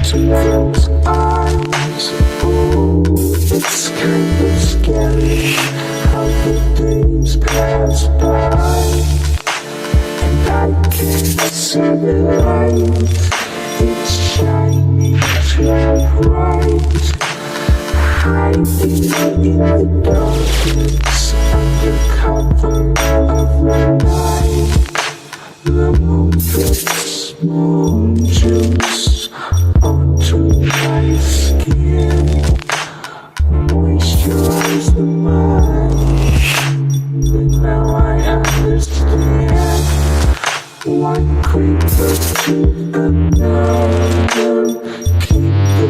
into those eyes. Oh, it's kind of scary how the days pass by, and I can't see the light. It's shining too bright, hiding in the darkness under cover of the night. The moon drips moon juice onto my skin, moisturize the mind, and now I understand. One creeper to another, keep the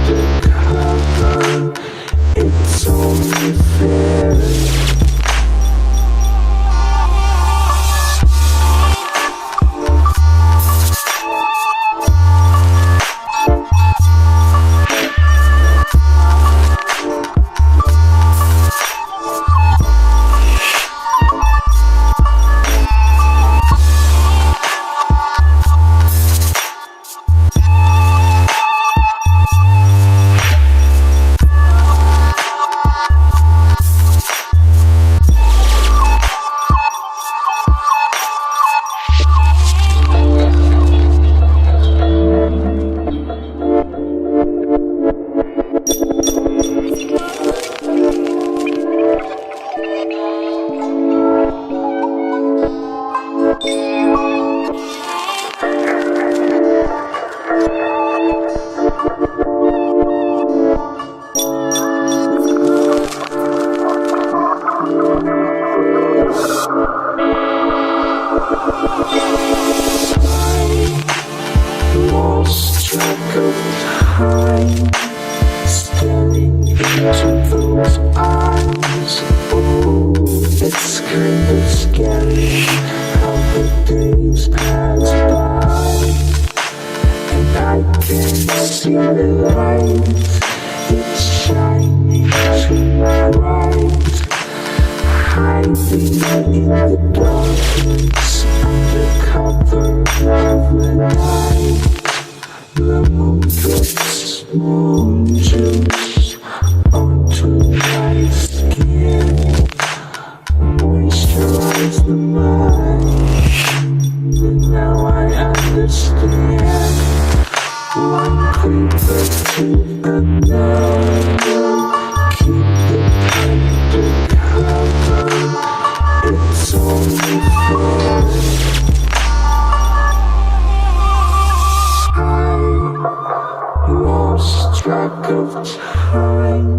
undercover. It's only fair. Lost track of time, staring into those eyes. Oh, it's kind of scary how the days pass by, and I can't see the light. It's shining too bright, hiding in the darkness under cover of the night. The moon drips moon juice onto my skin, moisturize the mind, and now I understand. One creeper to another, keep the undercover. It's only fair. Lost track of time,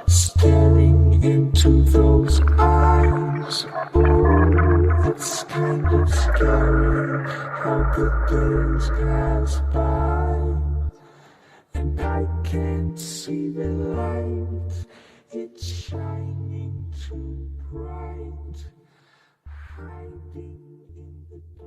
staring into those eyes. Oh, it's kind of scary how the days pass by, and I can't see the light. It's shining too bright, hiding in the